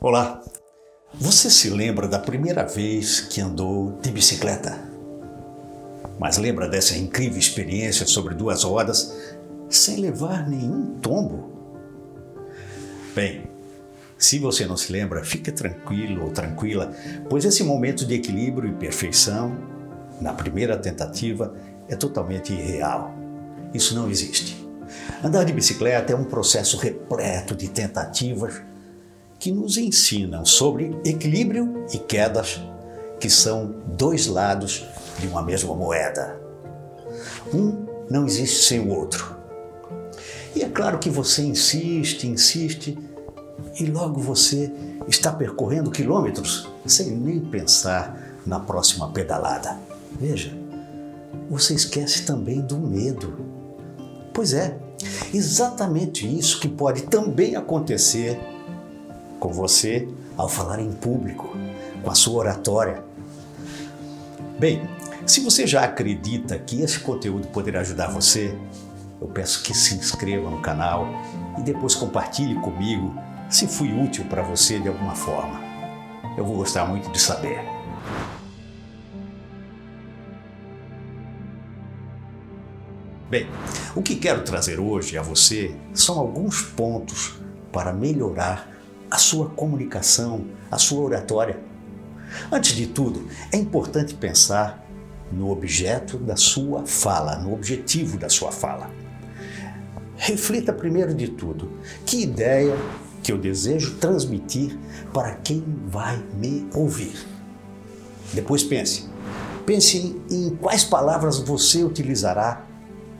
Olá, você se lembra da primeira vez que andou de bicicleta? Mas lembra dessa incrível experiência sobre 2 horas sem levar nenhum tombo? Bem, se você não se lembra, fique tranquilo ou tranquila, pois esse momento de equilíbrio e perfeição, na primeira tentativa, é totalmente irreal. Isso não existe. Andar de bicicleta é um processo repleto de tentativas que nos ensinam sobre equilíbrio e quedas, que são dois lados de uma mesma moeda. Um não existe sem o outro. E é claro que você insiste, e logo você está percorrendo quilômetros sem nem pensar na próxima pedalada. Veja, você esquece também do medo. Pois é, exatamente isso que pode também acontecer com você ao falar em público, com a sua oratória. Bem, se você já acredita que esse conteúdo poderá ajudar você, eu peço que se inscreva no canal e depois compartilhe comigo se fui útil para você de alguma forma. Eu vou gostar muito de saber. Bem, o que quero trazer hoje a você são alguns pontos para melhorar a sua comunicação, a sua oratória. Antes de tudo, é importante pensar no objeto da sua fala, no objetivo da sua fala. Reflita primeiro de tudo, que ideia que eu desejo transmitir para quem vai me ouvir. Depois pense em quais palavras você utilizará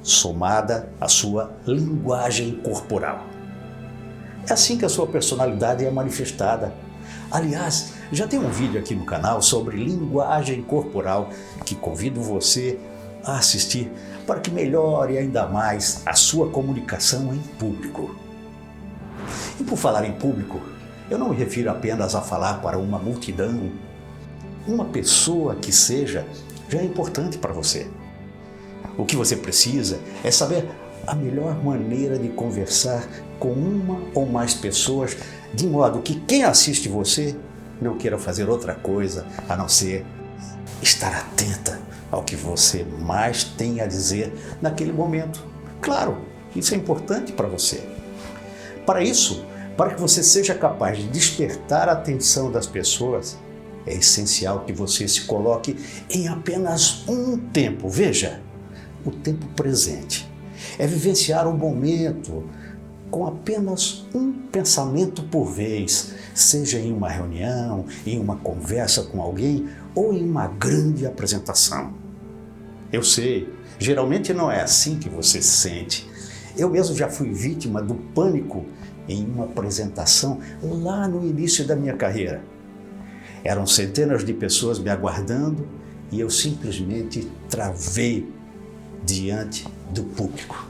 somada à sua linguagem corporal. É assim que a sua personalidade é manifestada. Aliás, já tem um vídeo aqui no canal sobre linguagem corporal que convido você a assistir para que melhore ainda mais a sua comunicação em público. E por falar em público, eu não me refiro apenas a falar para uma multidão. Uma pessoa que seja já é importante para você. O que você precisa é saber a melhor maneira de conversar com uma ou mais pessoas, de modo que quem assiste você não queira fazer outra coisa a não ser estar atenta ao que você mais tem a dizer naquele momento. Claro, isso é importante para você. Para isso, para que você seja capaz de despertar a atenção das pessoas, é essencial que você se coloque em apenas um tempo. Veja, o tempo presente. É vivenciar o momento com apenas um pensamento por vez, seja em uma reunião, em uma conversa com alguém ou em uma grande apresentação. Eu sei, geralmente não é assim que você se sente. Eu mesmo já fui vítima do pânico em uma apresentação lá no início da minha carreira. Eram centenas de pessoas me aguardando e eu simplesmente travei diante do público.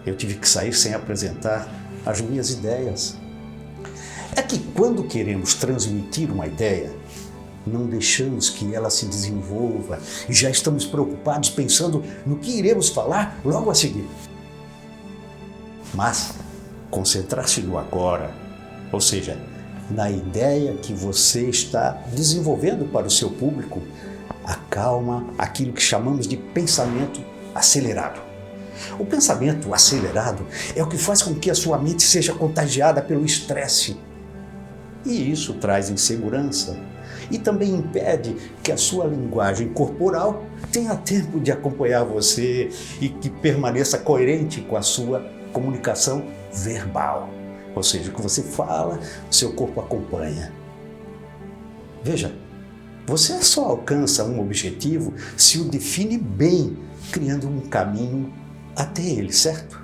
Eu tive que sair sem apresentar as minhas ideias. É que quando queremos transmitir uma ideia, não deixamos que ela se desenvolva e já estamos preocupados pensando no que iremos falar logo a seguir. Mas concentrar-se no agora, ou seja, na ideia que você está desenvolvendo para o seu público, acalma aquilo que chamamos de pensamento acelerado. O pensamento acelerado é o que faz com que a sua mente seja contagiada pelo estresse. E isso traz insegurança e também impede que a sua linguagem corporal tenha tempo de acompanhar você e que permaneça coerente com a sua comunicação verbal. Ou seja, o que você fala, o seu corpo acompanha. Veja, você só alcança um objetivo se o define bem, criando um caminho até ele, certo?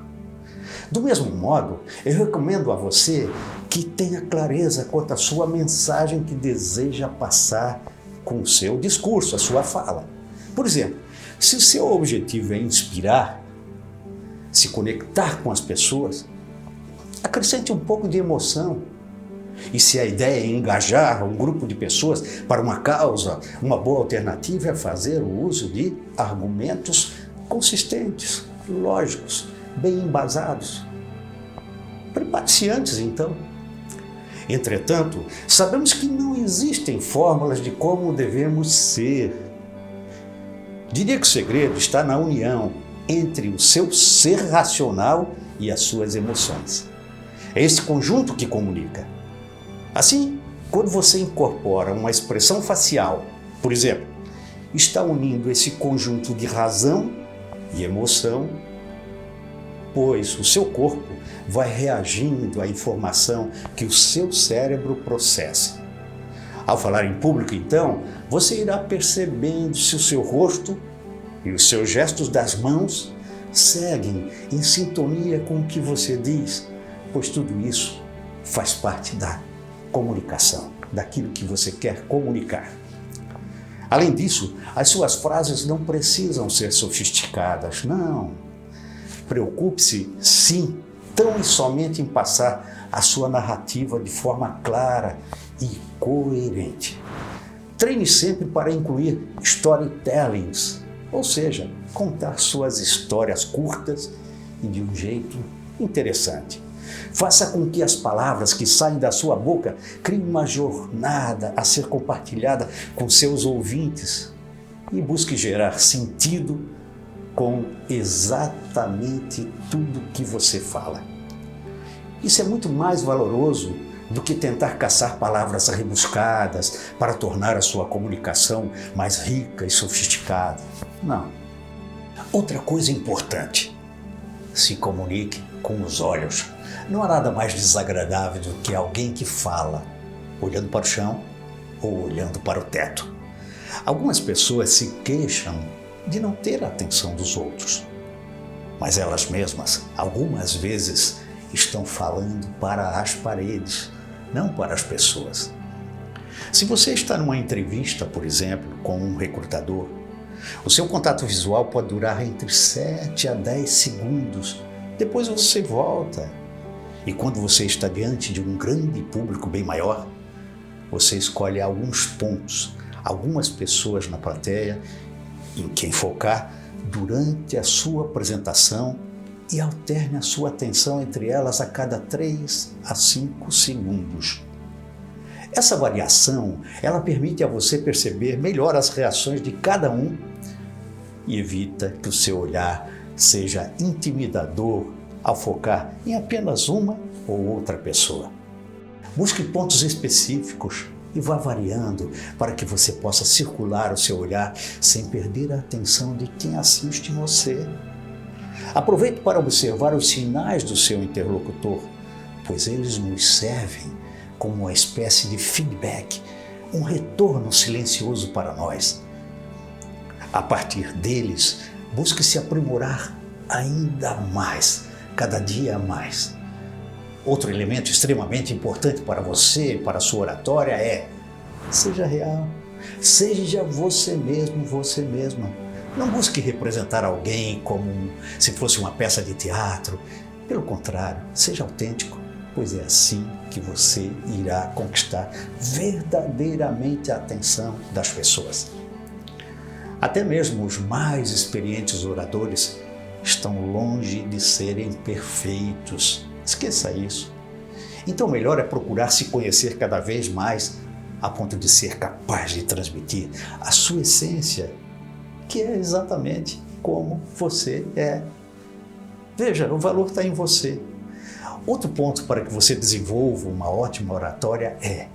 Do mesmo modo, eu recomendo a você que tenha clareza quanto à sua mensagem que deseja passar com o seu discurso, a sua fala. Por exemplo, se o seu objetivo é inspirar, se conectar com as pessoas, acrescente um pouco de emoção. E se a ideia é engajar um grupo de pessoas para uma causa, uma boa alternativa é fazer o uso de argumentos consistentes, lógicos, bem embasados. Prepare-se antes, então. Entretanto, sabemos que não existem fórmulas de como devemos ser. Diria que o segredo está na união entre o seu ser racional e as suas emoções. É esse conjunto que comunica. Assim, quando você incorpora uma expressão facial, por exemplo, está unindo esse conjunto de razão e emoção, pois o seu corpo vai reagindo à informação que o seu cérebro processa. Ao falar em público, então, você irá percebendo se o seu rosto e os seus gestos das mãos seguem em sintonia com o que você diz, pois tudo isso faz parte da comunicação, daquilo que você quer comunicar. Além disso, as suas frases não precisam ser sofisticadas, não. Preocupe-se, sim, tão e somente em passar a sua narrativa de forma clara e coerente. Treine sempre para incluir storytellings, ou seja, contar suas histórias curtas e de um jeito interessante. Faça com que as palavras que saem da sua boca criem uma jornada a ser compartilhada com seus ouvintes e busque gerar sentido com exatamente tudo que você fala. Isso é muito mais valoroso do que tentar caçar palavras rebuscadas para tornar a sua comunicação mais rica e sofisticada. Não. Outra coisa importante: se comunique com os olhos. Não há nada mais desagradável do que alguém que fala olhando para o chão ou olhando para o teto. Algumas pessoas se queixam de não ter a atenção dos outros, mas elas mesmas, algumas vezes, estão falando para as paredes, não para as pessoas. Se você está numa entrevista, por exemplo, com um recrutador, o seu contato visual pode durar entre 7 a 10 segundos. Depois você volta. E quando você está diante de um grande público bem maior, você escolhe alguns pontos, algumas pessoas na plateia em quem focar durante a sua apresentação e alterne a sua atenção entre elas a cada 3 a 5 segundos. Essa variação, ela permite a você perceber melhor as reações de cada um e evita que o seu olhar seja intimidador ao focar em apenas uma ou outra pessoa. Busque pontos específicos e vá variando para que você possa circular o seu olhar sem perder a atenção de quem assiste você. Aproveite para observar os sinais do seu interlocutor, pois eles nos servem como uma espécie de feedback, um retorno silencioso para nós. A partir deles, busque se aprimorar ainda mais, cada dia mais. Outro elemento extremamente importante para você, para a sua oratória é: seja real, seja você mesmo, você mesma. Não busque representar alguém como se fosse uma peça de teatro. Pelo contrário, seja autêntico, pois é assim que você irá conquistar verdadeiramente a atenção das pessoas. Até mesmo os mais experientes oradores estão longe de serem perfeitos. Esqueça isso. Então, melhor é procurar se conhecer cada vez mais a ponto de ser capaz de transmitir a sua essência, que é exatamente como você é. Veja, o valor está em você. Outro ponto para que você desenvolva uma ótima oratória é: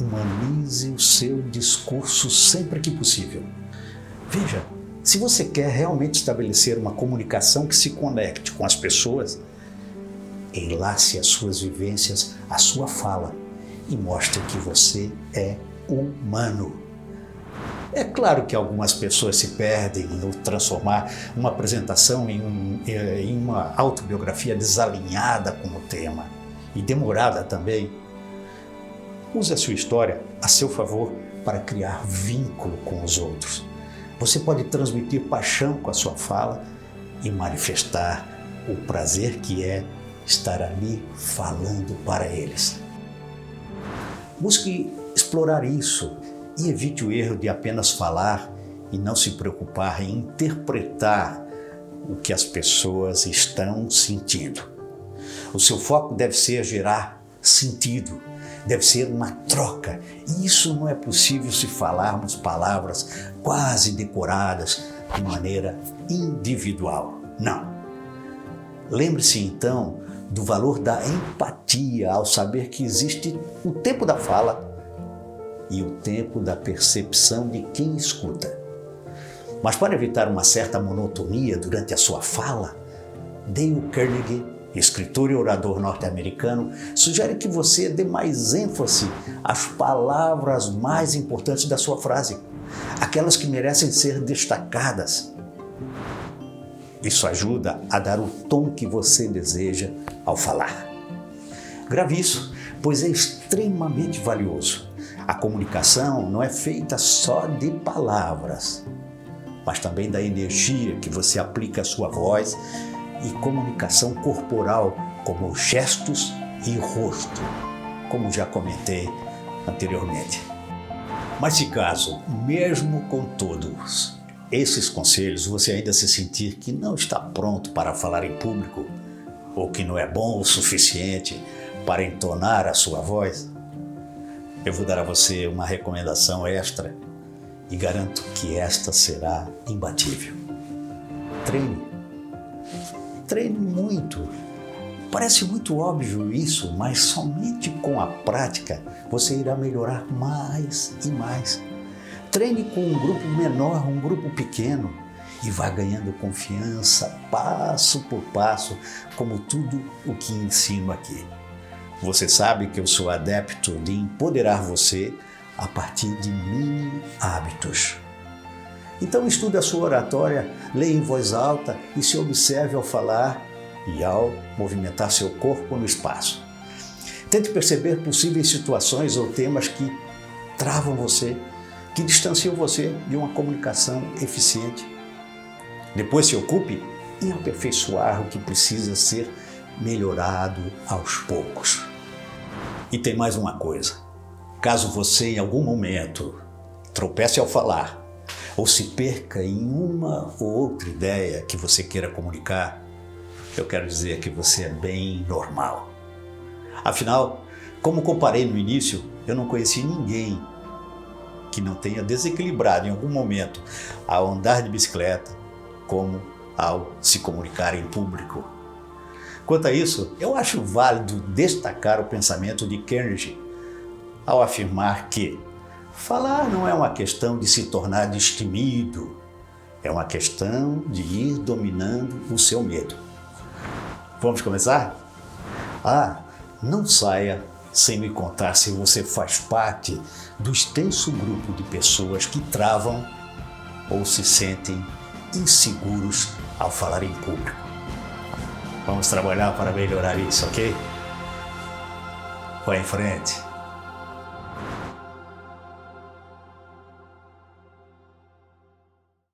humanize o seu discurso sempre que possível. Veja, se você quer realmente estabelecer uma comunicação que se conecte com as pessoas, enlace as suas vivências à sua fala e mostre que você é humano. É claro que algumas pessoas se perdem no transformar uma apresentação em uma autobiografia desalinhada com o tema e demorada também. Use a sua história a seu favor para criar vínculo com os outros. Você pode transmitir paixão com a sua fala e manifestar o prazer que é estar ali falando para eles. Busque explorar isso e evite o erro de apenas falar e não se preocupar em interpretar o que as pessoas estão sentindo. O seu foco deve ser gerar sentido deve ser uma troca. E isso não é possível se falarmos palavras quase decoradas de maneira individual. Não. Lembre-se então do valor da empatia ao saber que existe o tempo da fala e o tempo da percepção de quem escuta. Mas para evitar uma certa monotonia durante a sua fala, Dale Carnegie, escritor e orador norte-americano, sugere que você dê mais ênfase às palavras mais importantes da sua frase, aquelas que merecem ser destacadas. Isso ajuda a dar o tom que você deseja ao falar. Grave isso, pois é extremamente valioso. A comunicação não é feita só de palavras, mas também da energia que você aplica à sua voz e comunicação corporal, como gestos e rosto, como já comentei anteriormente. Mas se caso, mesmo com todos esses conselhos, você ainda se sentir que não está pronto para falar em público ou que não é bom o suficiente para entonar a sua voz, eu vou dar a você uma recomendação extra e garanto que esta será imbatível. Treine. Treine muito. Parece muito óbvio isso, mas somente com a prática você irá melhorar mais e mais. Treine com um grupo menor, um grupo pequeno, e vá ganhando confiança passo por passo, como tudo o que ensino aqui. Você sabe que eu sou adepto de empoderar você a partir de mini hábitos. Então estude a sua oratória, leia em voz alta e se observe ao falar e ao movimentar seu corpo no espaço. Tente perceber possíveis situações ou temas que travam você, que distanciam você de uma comunicação eficiente. Depois se ocupe em aperfeiçoar o que precisa ser melhorado aos poucos. E tem mais uma coisa. Caso você em algum momento tropece ao falar ou se perca em uma ou outra ideia que você queira comunicar, eu quero dizer que você é bem normal. Afinal, como comparei no início, eu não conheci ninguém que não tenha desequilibrado em algum momento ao andar de bicicleta, como ao se comunicar em público. Quanto a isso, eu acho válido destacar o pensamento de Carnegie ao afirmar que falar não é uma questão de se tornar destemido, é uma questão de ir dominando o seu medo. Vamos começar? Não saia sem me contar se você faz parte do extenso grupo de pessoas que travam ou se sentem inseguros ao falar em público. Vamos trabalhar para melhorar isso, ok? Vá em frente.